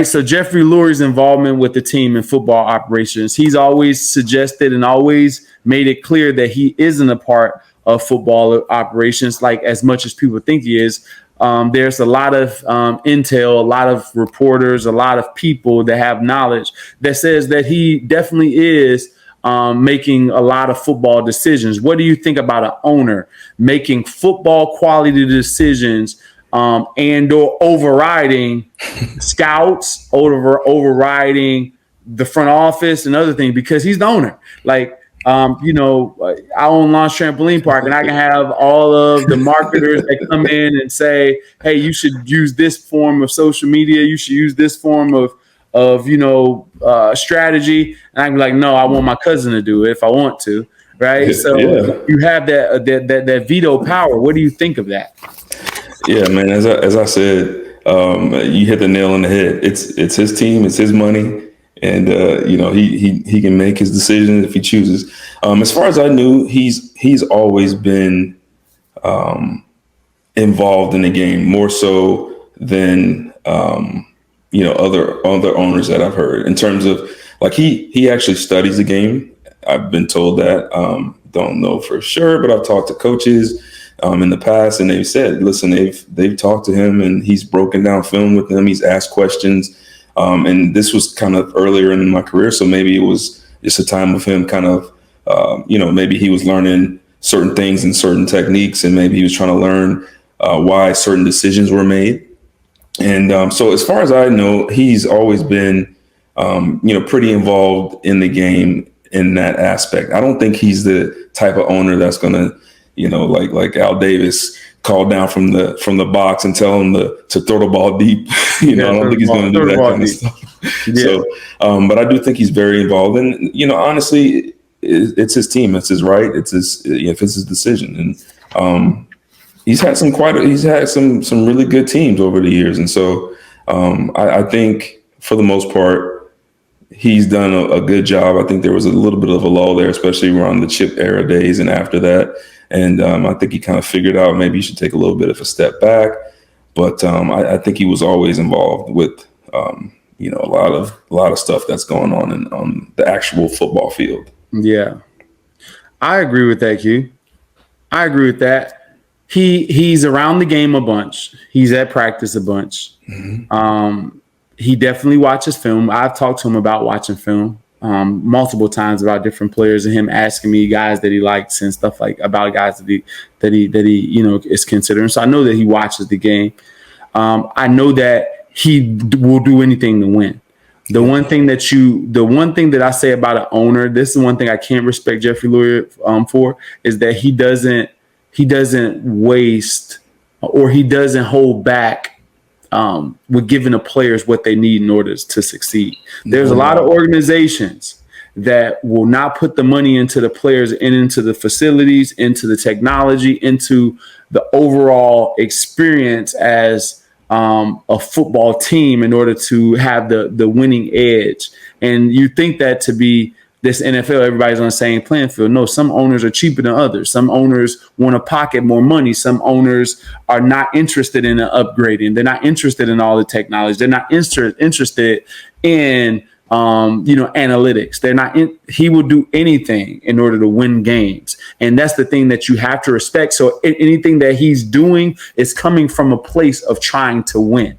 So Jeffrey Lurie's involvement with the team in football operations, he's always suggested and always made it clear that he isn't a part of football operations like as much as people think he is. There's a lot of intel, a lot of reporters, a lot of people that have knowledge that says that he definitely is making a lot of football decisions. What do you think about an owner making football quality decisions and or overriding scouts, overriding the front office and other things because he's the owner? Like, I own Launch Trampoline Park, and I can have all of the marketers that come in and say, hey, you should use this form of social media. You should use this form of strategy. And I can be like, no, I want my cousin to do it if I want to. Right. So you have that veto power. What do you think of that? Yeah, man, as I said, you hit the nail on the head. It's his team. It's his money. And, he can make his decision if he chooses. As far as I knew, he's always been involved in the game more so than, other owners that I've heard in terms of like he actually studies the game. I've been told that. Don't know for sure, but I've talked to coaches in the past and they've said, listen, they've talked to him and he's broken down film with them. He's asked questions. And this was kind of earlier in my career. So maybe it was just a time of him kind of, maybe he was learning certain things and certain techniques, and maybe he was trying to learn why certain decisions were made. And so as far as I know, he's always been, pretty involved in the game in that aspect. I don't think he's the type of owner that's going to, like Al Davis, call down from the box and tell him to throw the ball deep. I don't think he's going to do that kind of stuff. Yeah. So, but I do think he's very involved. And, honestly, it's his team. It's his right. It's his, if it's his decision. And he's had some really good teams over the years. And so I think for the most part, he's done a good job. I think there was a little bit of a lull there, especially around the Chip era days and after that. And I think he kind of figured out maybe you should take a little bit of a step back. But I think he was always involved with, a lot of stuff that's going on the actual football field. Yeah, I agree with that, Q. I agree with that. He's around the game a bunch. He's at practice a bunch. Mm-hmm. He definitely watches film. I've talked to him about watching film multiple times about different players and him asking me guys that he likes and stuff like about guys that he is considering. So I know that he watches the game. I know that he will do anything to win. The one thing that I say about an owner, this is one thing I can't respect Jeffrey Lurie for, is that he doesn't waste or he doesn't hold back with giving the players what they need in order to succeed. There's a lot of organizations that will not put the money into the players and into the facilities, into the technology, into the overall experience as a football team in order to have the winning edge. And you think that to be this NFL, everybody's on the same playing field. No, some owners are cheaper than others. Some owners want to pocket more money. Some owners are not interested in upgrading. They're not interested in all the technology. They're not interested in analytics. They're not. He will do anything in order to win games, and that's the thing that you have to respect. So anything that he's doing is coming from a place of trying to win.